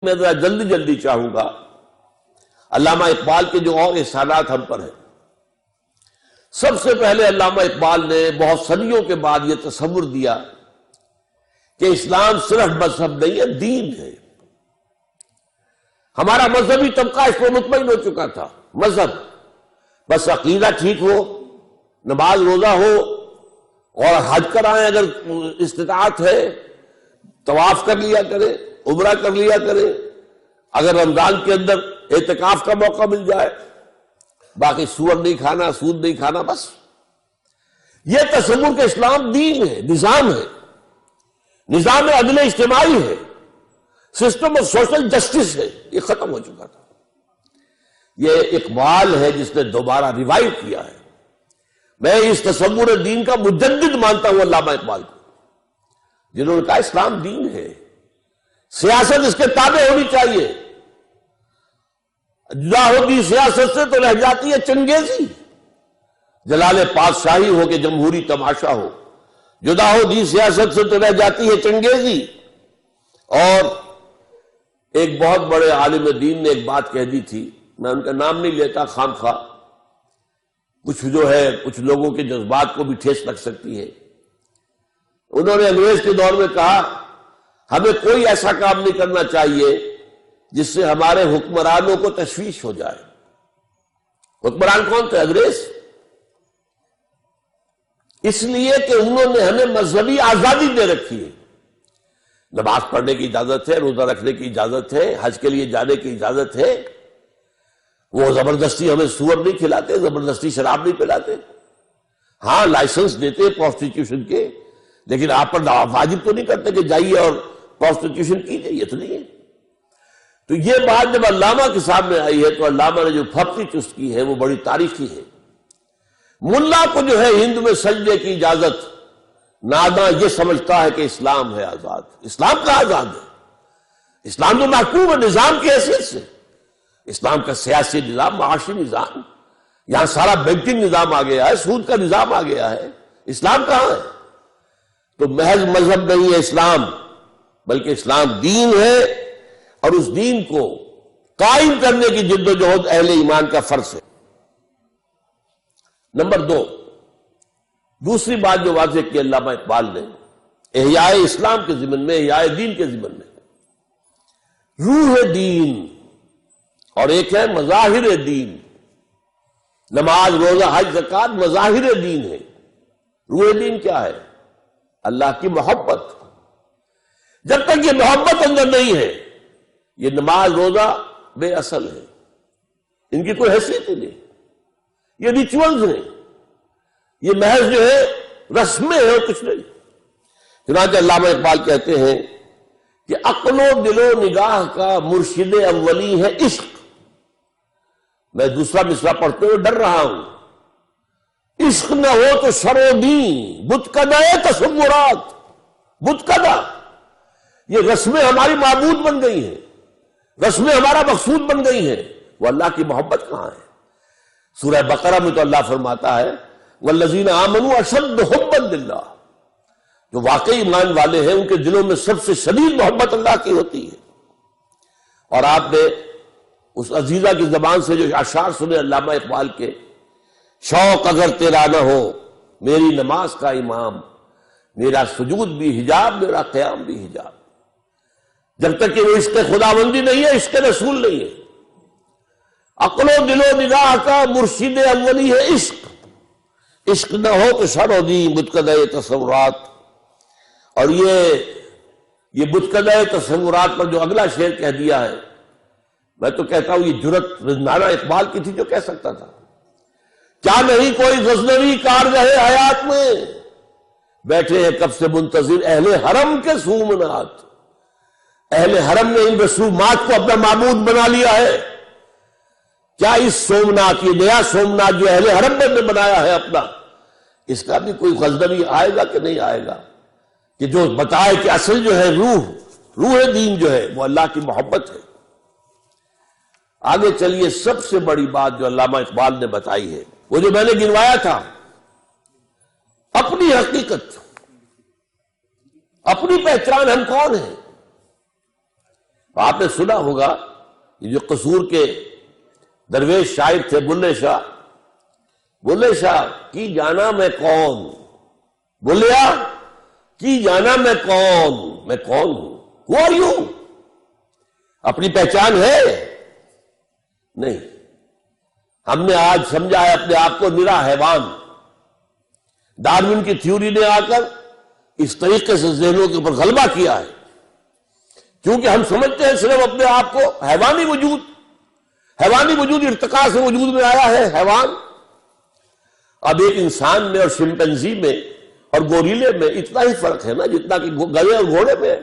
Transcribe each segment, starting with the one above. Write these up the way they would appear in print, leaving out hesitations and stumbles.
میں ذرا جلدی جلدی چاہوں گا علامہ اقبال کے جو اور احسانات ہم پر ہیں۔ سب سے پہلے علامہ اقبال نے بہت صدیوں کے بعد یہ تصور دیا کہ اسلام صرف مذہب نہیں ہے، دین ہے۔ ہمارا مذہبی طبقہ اس پر مطمئن ہو چکا تھا، مذہب بس عقیدہ ٹھیک ہو، نماز روزہ ہو اور حج کرائیں اگر استطاعت ہے، طواف کر لیا کرے، عمرہ کر لیا کرے، اگر رمضان کے اندر اعتکاف کا موقع مل جائے، باقی سور نہیں کھانا، سود نہیں کھانا، بس یہ تصور کہ اسلام دین ہے، نظام ہے، نظام عدل اجتماعی ہے، سسٹم آف سوشل جسٹس ہے، یہ ختم ہو چکا تھا۔ یہ اقبال ہے جس نے دوبارہ ریوائیو کیا ہے۔ میں اس تصور دین کا مجدد مانتا ہوں علامہ اقبال کو، جنہوں نے کہا اسلام دین ہے، سیاست اس کے تابع ہونی چاہیے، جدا ہوگی سیاست سے تو رہ جاتی ہے چنگیزی، جلال پادشاہی ہو کہ جمہوری تماشا ہو، جدا ہوگی سیاست سے تو رہ جاتی ہے چنگیزی۔ اور ایک بہت بڑے عالم دین نے ایک بات کہہ دی تھی، میں ان کا نام نہیں لیتا خام خواہ، کچھ جو ہے کچھ لوگوں کے جذبات کو بھی ٹھیس لگ سکتی ہے۔ انہوں نے انگریز کے دور میں کہا ہمیں کوئی ایسا کام نہیں کرنا چاہیے جس سے ہمارے حکمرانوں کو تشویش ہو جائے۔ حکمران کون تھے؟ انگریز۔ اس لیے کہ انہوں نے ہمیں مذہبی آزادی دے رکھی ہے، نماز پڑھنے کی اجازت ہے، روزہ رکھنے کی اجازت ہے، حج کے لیے جانے کی اجازت ہے، وہ زبردستی ہمیں سور نہیں کھلاتے، زبردستی شراب نہیں پلاتے، ہاں لائسنس دیتے پروسٹیٹیوشن کے، لیکن آپ پر واجب تو نہیں کرتے کہ جائیے اور پروسٹیٹیوشن کیجیے، یہ تو نہیں ہے۔ تو یہ بات جب علامہ کے سامنے آئی ہے تو علامہ نے جو پھپتی چست کی ہے وہ بڑی تاریخی ہے۔ ملا کو جو ہے ہند میں سجدے کی اجازت، ناداں یہ سمجھتا ہے کہ اسلام ہے آزاد۔ اسلام کا آزاد ہے، اسلام تو محکوم ہے نظام کی حیثیت سے، اسلام کا سیاسی نظام، معاشی نظام، یہاں سارا بینکنگ نظام آ گیا ہے، سود کا نظام آ گیا ہے، اسلام کہاں ہے؟ تو محض مذہب نہیں ہے اسلام، بلکہ اسلام دین ہے، اور اس دین کو قائم کرنے کی جد و جہد اہل ایمان کا فرض ہے۔ نمبر 2، دوسری بات جو واضح کی علامہ اقبال نے احیاء اسلام کے ضمن میں، احیاء دین کے ضمن میں، روح دین اور ایک ہے مظاہر دین۔ نماز روزہ حج زکوٰۃ مظاہر دین ہے، روح دین کیا ہے؟ اللہ کی محبت۔ جب تک یہ محبت اندر نہیں ہے یہ نماز روزہ بے اصل ہے، ان کی کوئی حیثیت ہی نہیں، یہ ریچولز ہیں، یہ محض جو ہے رسمیں ہیں اور کچھ نہیں۔ چنانچہ علامہ اقبال کہتے ہیں کہ عقل و دل و نگاہ کا مرشد اولی ہے عشق۔ میں دوسرا مصرع پڑھتے ہوئے ڈر رہا ہوں، عشق نہ ہو تو شر و دین، بتکدہ تصورات، بتکدہ، یہ رسمیں ہماری معبود بن گئی ہیں، رسمیں ہمارا مقصود بن گئی ہیں، وہ اللہ کی محبت کہاں ہے؟ سورہ بقرہ میں تو اللہ فرماتا ہے والذین آمنوا اشد حبا للہ، جو واقعی ایمان والے ہیں ان کے دلوں میں سب سے شدید محبت اللہ کی ہوتی ہے۔ اور آپ نے اس عزیزہ کی زبان سے جو اشعار سنے علامہ اقبال کے، شوق اگر تیرا نہ ہو میری نماز کا امام، میرا سجود بھی حجاب، میرا قیام بھی حجاب۔ جب تک کہ وہ عشق خداوندی نہیں ہے، عشق رسول نہیں ہے۔ عقل و دل و نگاہ کا مرشد اولی ہے عشق، عشق نہ ہو تو شر و دین بتکدہ تصورات۔ اور یہ بتکدہ تصورات پر جو اگلا شعر کہہ دیا ہے، میں تو کہتا ہوں یہ جرت رضوانہ اقبال کی تھی جو کہہ سکتا تھا۔ کیا نہیں کوئی غزنوی کارگہ حیات میں، بیٹھے ہیں کب سے منتظر اہل حرم کے سومنات۔ اہل حرم نے ان رسومات کو اپنا معبود بنا لیا ہے۔ کیا اس سومنات، یہ نیا سومنات جو اہل حرم نے بنایا ہے اپنا، اس کا بھی کوئی غزنوی آئے گا کہ نہیں آئے گا کہ جو بتائے کہ اصل جو ہے روح دین جو ہے وہ اللہ کی محبت ہے۔ آگے چلیے، سب سے بڑی بات جو علامہ اقبال نے بتائی ہے وہ جو میں نے گنوایا تھا، اپنی حقیقت، اپنی پہچان، ہم کون ہیں؟ آپ نے سنا ہوگا یہ جو قصور کے درویش شاعر تھے بلے شاہ کی جانا میں کون، بولیا کی جانا میں کون ہوں، Who are you؟ اپنی پہچان ہے نہیں. ہم نے آج سمجھا ہے اپنے آپ کو نرا حیوان. ڈارون کی تھیوری نے آ کر اس طریقے سے ذہنوں کے اوپر غلبہ کیا ہے، کیونکہ ہم سمجھتے ہیں صرف اپنے آپ کو حیوانی وجود ارتقاء سے وجود میں آیا ہے حیوان. اب ایک انسان میں اور شمپینزی میں اور گوریلے میں اتنا ہی فرق ہے نا جتنا کہ گدھے اور گھوڑے میں.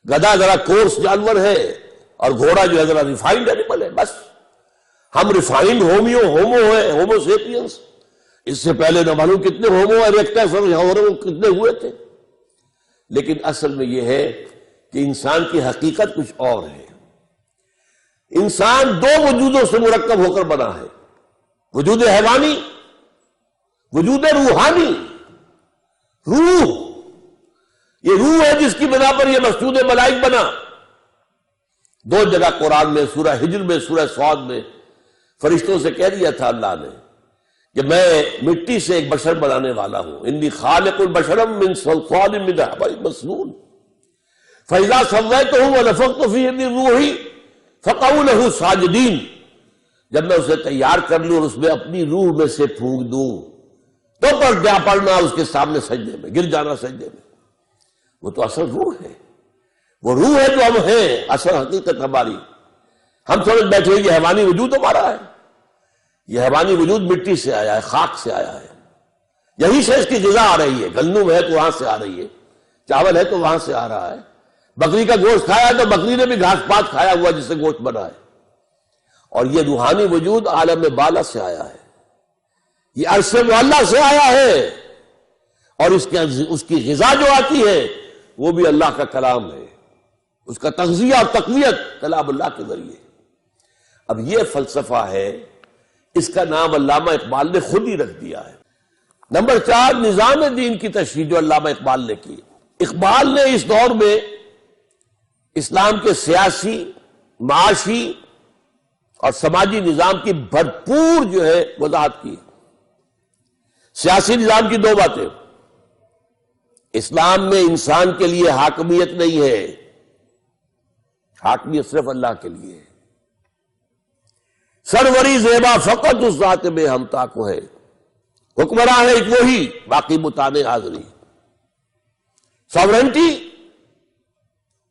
گدھا ذرا کورس جانور ہے اور گھوڑا جو ہے ذرا ریفائنڈ اینیمل ہے. بس ہم ریفائنڈ ہومو سیپینس. اس سے پہلے نہ معلوم کتنے ہومو ایریکٹس اور کتنے ہوئے تھے. لیکن اصل میں یہ ہے کہ انسان کی حقیقت کچھ اور ہے. انسان دو وجودوں سے مرکب ہو کر بنا ہے، وجود حیوانی، وجود روحانی. روح، یہ روح ہے جس کی بنا پر یہ مسجود ملائک بنا. دو جگہ قرآن میں، سورہ ہجر میں، سورہ صاد میں فرشتوں سے کہہ دیا تھا اللہ نے کہ میں مٹی سے ایک بشر بنانے والا ہوں. انی خالق البشر من صلصال من حمأ مسنون فاذا سویتہ ونفخت فیہ من روحی فقعوا لہ ساجدین. جب میں اسے تیار کر لوں اور اس میں اپنی روح میں سے پھونک دوں تو پڑنا اس کے سامنے سجدے میں، گر جانا سجدے میں. وہ تو اصل روح ہے، وہ روح ہے جو ہم ہیں، اصل حقیقت ہماری. ہم سمجھ بیٹھے یہ حیوانی وجود ہمارا ہے. یہ حیوانی وجود مٹی سے آیا ہے، خاک سے آیا ہے. یہی سے اس کی غذا آ رہی ہے. گندم ہے تو وہاں سے آ رہی ہے، چاول ہے تو وہاں سے آ رہا ہے. بکری کا گوشت کھایا ہے تو بکری نے بھی گھاس پات کھایا ہوا جس سے گوشت بنا ہے. اور یہ روحانی وجود عالم بالا سے آیا ہے، یہ عرش معلی سے آیا ہے. اور اس کی غذا جو آتی ہے وہ بھی اللہ کا کلام ہے. اس کا تغذیہ اور تقویت کلام اللہ کے ذریعے. اب یہ فلسفہ ہے، اس کا نام علامہ اقبال نے خود ہی رکھ دیا ہے. نمبر 4، نظام دین کی تشریح جو علامہ اقبال نے کی. اقبال نے اس دور میں اسلام کے سیاسی، معاشی اور سماجی نظام کی بھرپور جو ہے وضاحت کی. سیاسی نظام کی دو باتیں: اسلام میں انسان کے لیے حاکمیت نہیں ہے، حاکمیت صرف اللہ کے لیے ہے. سروری زیبا فقط اس ذات میں ہمتا کو ہے، حکمراں ہے ایک وہی، باقی بتانے حاضری. Sovereignty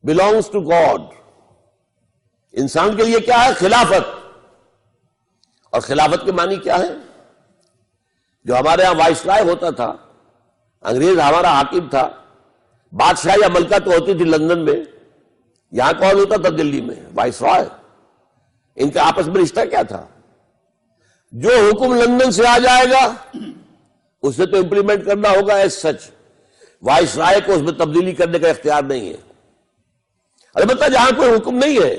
belongs to God. انسان کے لیے کیا ہے؟ خلافت. اور خلافت کے معنی کیا ہے؟ جو ہمارے ہاں وائسرائے ہوتا تھا، انگریز ہمارا حاکم تھا، بادشاہ یا ملکہ تو ہوتی تھی لندن میں، یہاں کون ہوتا تھا؟ دلی میں وائسرائے. ان کا آپس میں رشتہ کیا تھا؟ جو حکم لندن سے آ جائے گا اسے تو امپلیمنٹ کرنا ہوگا ایز سچ. وائسرائے کو اس میں تبدیلی کرنے کا اختیار نہیں ہے. البتہ جہاں کوئی حکم نہیں ہے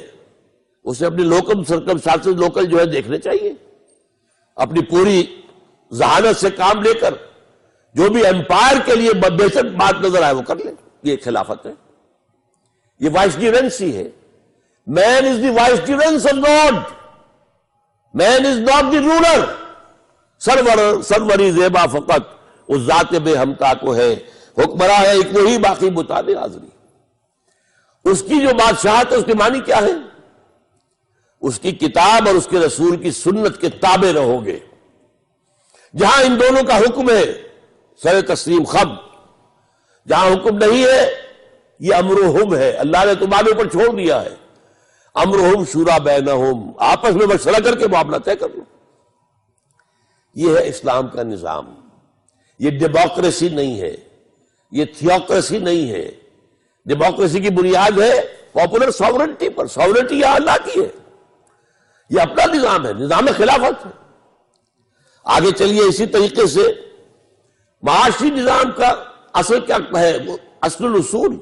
اسے اپنی لوکل سرکمسٹانسز لوکل جو ہے دیکھنے چاہیے، اپنی پوری ذہانت سے کام لے کر جو بھی امپائر کے لیے بہتر بات نظر آئے وہ کر لے. یہ خلافت ہے، یہ وائسریجنسی ہے. Man is the viceregent of God, man is not the ruler. سروری زیبا فقط اس ذات بے ہمتا کو ہے، حکمراں ہے ایک وہی، باقی بتانے حاضری. اس کی جو بادشاہت ہے اس کے معنی کیا ہے؟ اس کی کتاب اور اس کے رسول کی سنت کے تابع رہو گے. جہاں ان دونوں کا حکم ہے سر تسلیم خم، جہاں حکم نہیں ہے یہ امرہم ہے، اللہ نے تمہارے اوپر چھوڑ دیا ہے. امرہم شورا بینہم، آپس میں مشورہ کر کے معاملہ طے کر لو. یہ ہے اسلام کا نظام. یہ ڈیموکریسی نہیں ہے، یہ تھیوکریسی نہیں ہے. ڈیموکریسی کی بنیاد ہے پاپولر ساورنٹی پر. ساورنٹی یہ اللہ کی ہے، یہ اپنا نظام ہے، نظام خلافت ہے. آگے چلیے اسی طریقے سے معاشی نظام کا اصل کیا ہے؟ اصل الاصول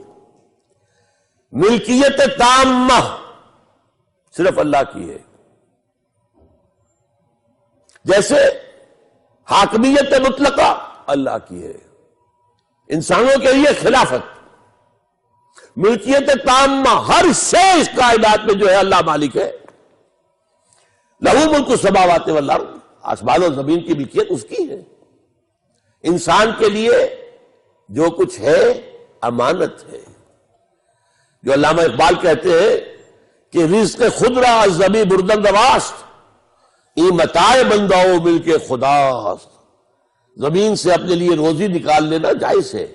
ملکیت تامہ صرف اللہ کی ہے. جیسے حاکمیت مطلقہ اللہ کی ہے، انسانوں کے لیے خلافت. ملکیت تامہ، ہر شے اس کائنات میں جو ہے اللہ مالک ہے. لہو ملک السماوات والارض، آسمان و زمین کی ملکیت اس کی ہے. انسان کے لیے جو کچھ ہے امانت ہے. جو علامہ اقبال کہتے ہیں کہ رزق خود را از زمین بردن رواست، ای متاع بنداؤ مل کے خداست. زمین سے اپنے لیے روزی نکال لینا جائز ہے،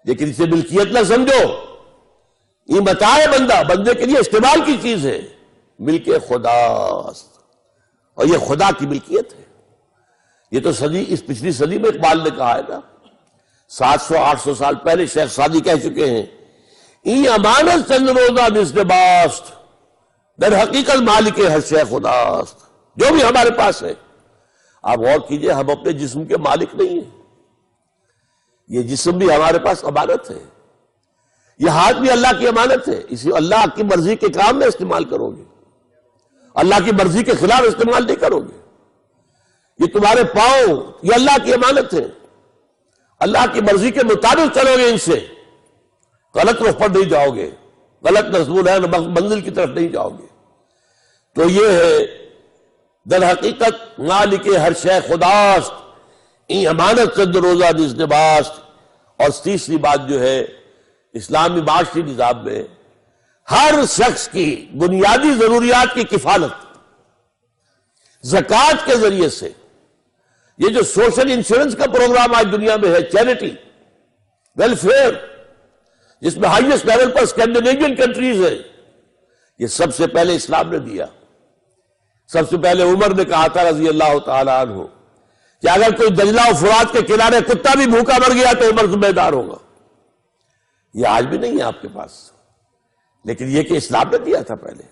لیکن اسے ملکیت نہ سمجھو. یہ متاع بندہ، بندے کے لیے استعمال کی چیز ہے، ملک خداست، اور یہ خدا کی ملکیت ہے. یہ تو اس پچھلی صدی میں اقبال نے کہا ہے نا. 700-800 سال پہلے شیخ سعدی کہہ چکے ہیں، ای امانت چند روزہ مثل باست، در حقیقت مالک ہر شے خداست. جو بھی ہمارے پاس ہے، آپ غور کیجئے، ہم اپنے جسم کے مالک نہیں ہیں. یہ جسم بھی ہمارے پاس امانت ہے، یہ ہاتھ بھی اللہ کی امانت ہے. اسی اللہ کی مرضی کے کام میں استعمال کرو گے، اللہ کی مرضی کے خلاف استعمال نہیں کرو گے. یہ تمہارے پاؤں، یہ اللہ کی امانت ہے. اللہ کی مرضی کے مطابق چلو گے، ان سے غلط رخ پر نہیں جاؤ گے، غلط نصب ہے منزل کی طرف نہیں جاؤ گے. تو یہ ہے در حقیقت مالک ہر شے خداست، این امانت چند روزہ نزد باست. اور تیسری بات جو ہے، اسلامی معاشی نظام میں ہر شخص کی بنیادی ضروریات کی کفالت زکوٰۃ کے ذریعے سے. یہ جو سوشل انشورنس کا پروگرام آج دنیا میں ہے، چیریٹی ویلفیئر، جس میں ہائیسٹ لیول پر اسکینڈینیوین کنٹریز ہے، یہ سب سے پہلے اسلام نے دیا. سب سے پہلے عمر نے کہا تھا رضی اللہ تعالیٰ عنہ کہ اگر کوئی دجلہ و فرات کے کنارے کتا بھی بھوکا مر گیا تو عمر ذمہ دار ہوگا. یہ آج بھی نہیں ہے آپ کے پاس، لیکن یہ کہ اسلام نے دیا تھا پہلے.